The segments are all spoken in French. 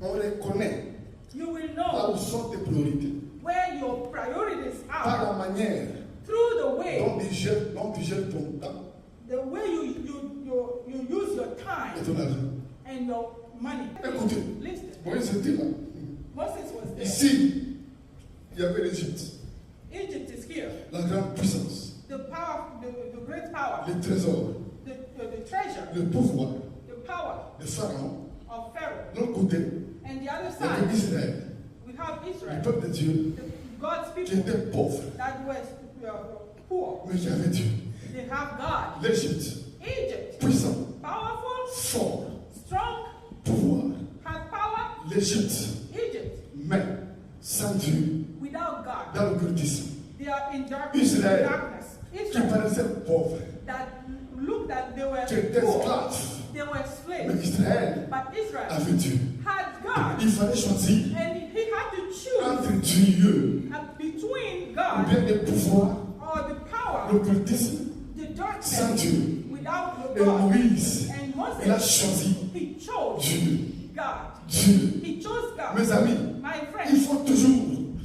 On reconnaît You will là know où sont tes priorités. where your priorities Par are la manière through the way, dont tu gères ton temps the way you use your et time ton argent. and your money. Écoutez, Listen. Moïse était là. Moses was there. Ici, il y avait l'Égypte, Egypt is here. la grande puissance, The power, the great power, les trésors, the treasure, le pouvoir the power de Pharaon. of Pharaoh. De l'autre côté, And the other il y avait side, Israël, we have le Israel, peuple de Dieu, God's qui people était pauvre, that was poor. mais qui avait Dieu. They have God. L'Égypte, Egypt, puissant, powerful, fort, strong, pouvoir. has power. L'Égypte, Egypt, mais sans Dieu, without God, dans l'occultisme, they are in darkness. Israel, qui Israel, paraissait pauvre, that looked that they were qui était poor, esclave. they were Mais slaves. Israël But Israel avait Dieu. had God, Il fallait choisir and he had to choose entre Dieu between ou God bien le pouvoir, or the power, l'occultisme, the sans darkness, Dieu. without Et God. Moïse, And il a Moses, choisi he chose Dieu. God. Dieu. He chose God. Mes amis, My il friend, faut toujours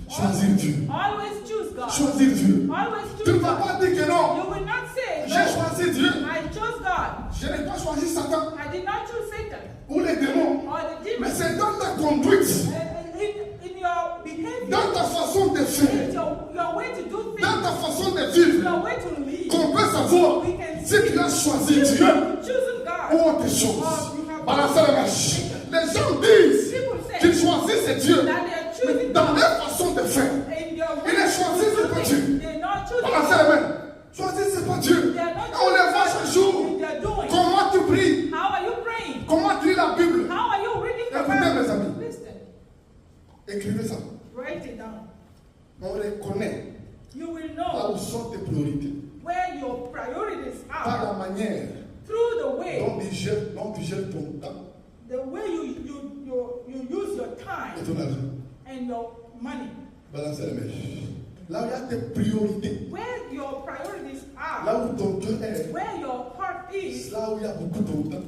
choisir Dieu. always choose God. Choisir Dieu. Always Tu ne choose vas God. pas dire que non. You will not say, J'ai no, choisi Dieu. I chose God. Je n'ai pas choisi Satan I did not choose Satan ou les démons. or the Mais demons. c'est dans ta conduite, In your behavior, dans ta façon de in faire, your way to do dans things, ta façon de vivre, your way to live, qu'on peut savoir we can si tu as choisi if Dieu you're choosing God. ou autre chose. Balancez la mèche. Les gens disent People say qu'ils choisissent Dieu, that they are mais choosing dans God. leur façon de faire. In your Ils ne choisissent pas Dieu. they're not choosing Balancez la main. Choisissez pas Dieu. They are not On les voit choosing chaque jour. what they're doing. Comment tu pries? How are you praying? Comment tu lis la Bible? How are you reading the Écoutez, mes Bible? amis. Listen, Écrivez ça. write it down. On reconnaît You will là know où sont tes priorités. where your priorities Par are la manière through the way, dont tu gères ton temps the way you use your et time ton argent. and your money. Balancez la mèche. Là où il y a tes priorités, Where your priorities là are, où ton cœur est, where your heart is là où il y a beaucoup de ton temps,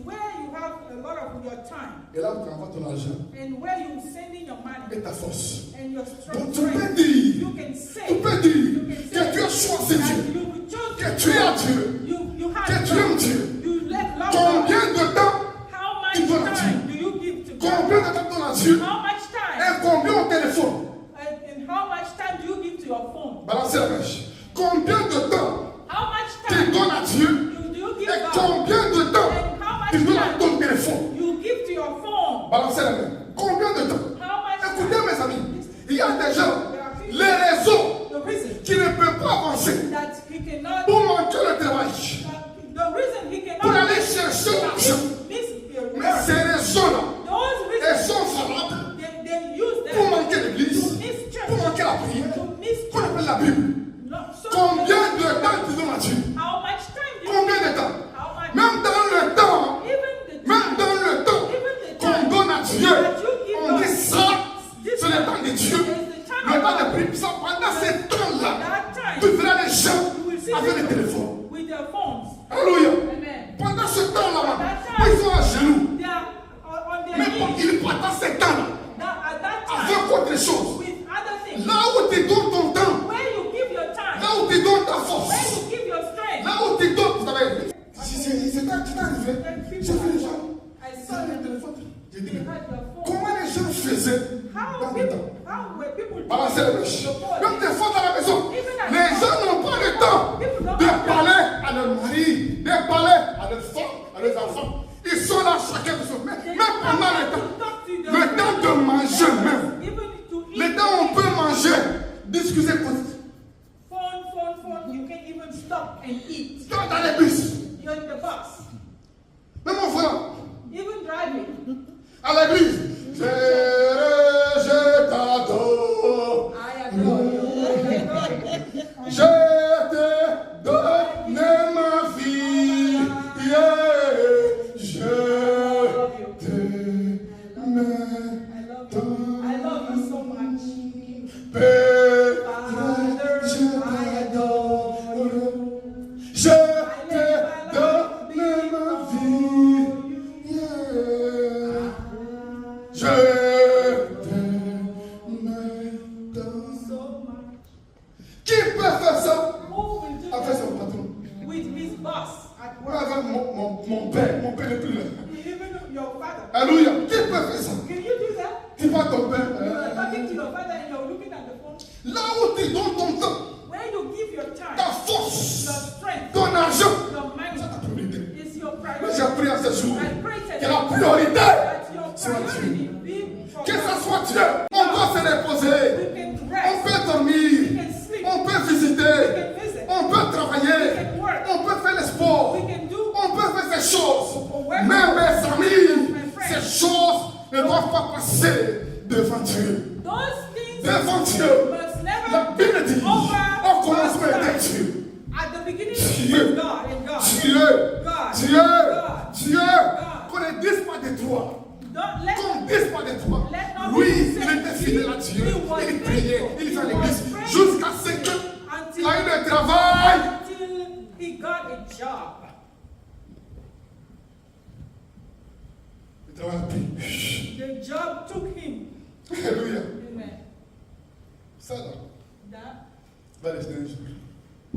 where you have a lot of your time et là où tu envoies ton argent and where you sending your money et ta force. and your Donc strength. tu peux dire, You can say tu peux dire que tu as choisi that Dieu, you chose que tu as Dieu, you que have tu aimes love. Dieu. You let love God. Combien de temps How tu much donnes à time do you give to God? Combien de temps tu donnes à Dieu? How much time? Et combien au téléphone? And how much time do you give to your phone? Balancez la mèche. Combien de temps How much tu time donnes à Dieu? do you give Et God? combien de temps And how tu much donnes à time ton téléphone? you give to your phone? Balancez la main. Combien de temps? How much Écoutez time? mes amis, il y a des gens, There are people- les raisons The reason qui ne peuvent pas avancer that he cannot, pour manquer le travail, the reason he pour cannot aller chercher l'argent. miss Mais ces raisons-là, those elles reasons sont valables they use pour them manquer l'église, to miss church, pour manquer la prière, to miss pour church. appelle la Bible. So Combien de temps tu donnes à Dieu? how much time do you Combien give? de temps? How much? Même dans le temps, Even the même time, dans le temps even the qu'on time donne à Dieu, that you give on dit God, ça, c'est le temps de Dieu. is the time Le of temps de God. prière. Ça, pendant ces temps-là, That time tu verras les gens you will see avec les people téléphones. with their phones. Alléluia. Amen. Pendant ce temps-là, ils sont à genoux. They are on their Mais quand knees. ils pendant ce temps-là, At that time, avec autre chose, with other things, là où tu donnes ton temps, where you give your time, là où tu donnes ta where force, you give your strength. là où tu donnes, vous savez, c'est arrivé. J'ai vu les gens, I ils saw avaient le them. téléphone. J'ai dit, They mais had your phone. comment les gens faisaient dans le temps? How were people Balancez les mèches. Même des fois dans la maison, Even les gens n'ont pas le temps de parler à leur mari, de parler à leur femme, à leurs enfants. Ils sont là chacun de son. Mais même pendant le temps de manger même, Even to eat. le temps où on peut manger, discuter quoi. Phone. You can't even stop and eat. Quand dans les bus, You're in the bus. même mon frère, Even driving. à l'église, je t'adore. I adore you. Je te donne ma vie, yeah. Je t'aime I love you so much. Père, Father, I adore you. je te donne ma vie, yeah. Je t'aime tant. So much. Qui peut faire ça Who will do avec son that patron? with his boss at Moi, work? avec mon père n'est plus là. Even your father. Alléluia. Qui peut faire ça? Can you do that? Tu vois ton père. You are talking to your father and you're looking at the phone. Là où tu donnes ton temps, Where you give your ta time, force, your strength, ton argent, your money c'est ta priorité. is your Moi, priority. j'ai appris à ce jour I pray que la today priorité, that your soit priority Dieu. be for Que God. ça soit Dieu. On peut se reposer. We can On rest, peut we dormir. can sleep, On peut we visiter. can visit, On peut travailler. we can work, On peut faire le sport. we can do. On peut faire ces choses. work. Mais mes amis, My friends. ces choses ne doivent pas passer devant Dieu. Those things Devant Dieu. must La never Bible dit, over au commencement était God's Dieu. time. At the beginning, Dieu. it was God and God. Dieu. God. Dieu. God. Dieu. God. Qu'on ne dise pas de toi. Don't let Qu'on ne dise pas de toi. Let not Lui, be il said. était fidèle à Dieu. He was Il priait. faithful. Il He fait was l'église. praying. Jusqu'à ce qu'il a eu le travail. until he got a job. Le travail a pris. The job took him. Alléluia. Amen. Ça là, That va rester un jour.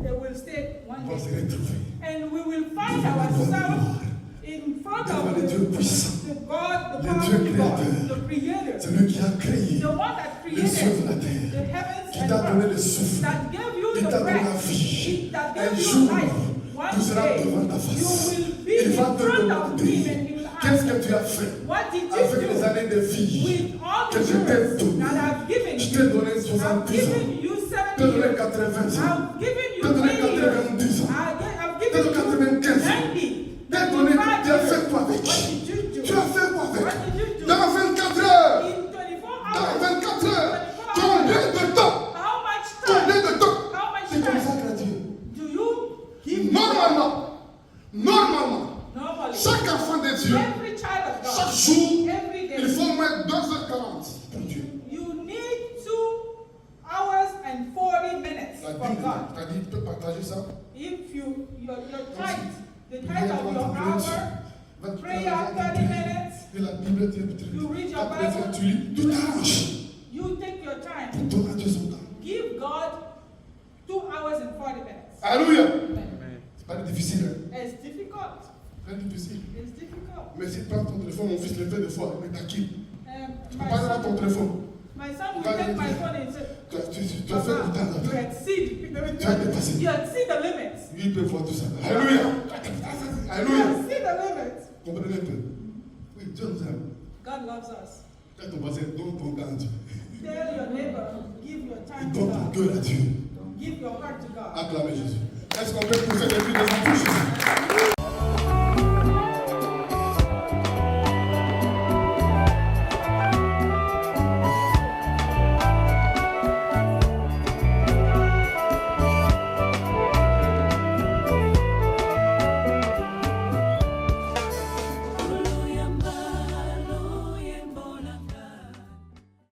they will stay one On va se day. retrouver. And we will find ourselves in front Devant of le Dieu puissant. the God, the Le powerful Dieu God, créateur. the Creator, C'est lui qui a créé the one that les cieux et la created terre. the heavens Qui and t'a donné le earth, souffle. that gave you Il the t'a donné la breath, vie. that Un gave you jour, life. tu One seras day, devant ta you face. will be Il in va te front of him demander and he will qu'est-ce ask, que tu as fait what did avec you les do années de vie with all que the je t'ai years donné. that I've given Je you? t'ai donné I've 70 ans. given you Je t'ai 70 donné years. 80 ans. I've given Je you t'ai donné 20 years. 90 ans. I've Je t'ai given donné you 95 ans. 90. Je t'ai donné, 95 tu as fait years. quoi avec? What did you do? Tu as fait quoi avec? What did you do? Dans 24 heures. In 24 Dans hours. 24 heures. 24 Combien hours. de temps? How much Combien time? de temps? How much Tu time consacres à Dieu? do you give? Normalement, Normally. chaque enfant de Dieu, Every child of God. chaque jour, Every day. il faut mettre 2h40 pour Dieu. You need 2 hours and 40 minutes La for Bible, God. t'as dit, tu peux partager ça? If your tithe, the Il y tithe a of 30 your minutes. hour, 23 prayer 30 minutes, Et la Bible, You read your tu lis, tout t'arrange. you take your time. Pour donner à Dieu son temps. Give God 2 hours and 40 minutes. Alléluia. Amen. C'est pas difficile, hein? It's difficult. Très difficile. It's difficult. Mais si tu prends ton téléphone, mon fils le fait des fois, mais t'inquiète. Tu My peux pas dans ton son, téléphone. my son will take my phone and say, Tu as fait Papa, du temps you là. exceed. You exceed the limits. Lui, il peut voir tout ça. Alléluia. You Alléluia. exceed the limits. Comprenez un peu. Oui, Dieu nous aime. God loves us. Quand ton voisin donne ton temps à Dieu. Tell your neighbor, give your Et time to donne ton God. cœur à Dieu. Give your heart to God. Acclamez Jésus. Est-ce qu'on peut pousser les pieds devant tout Jésus?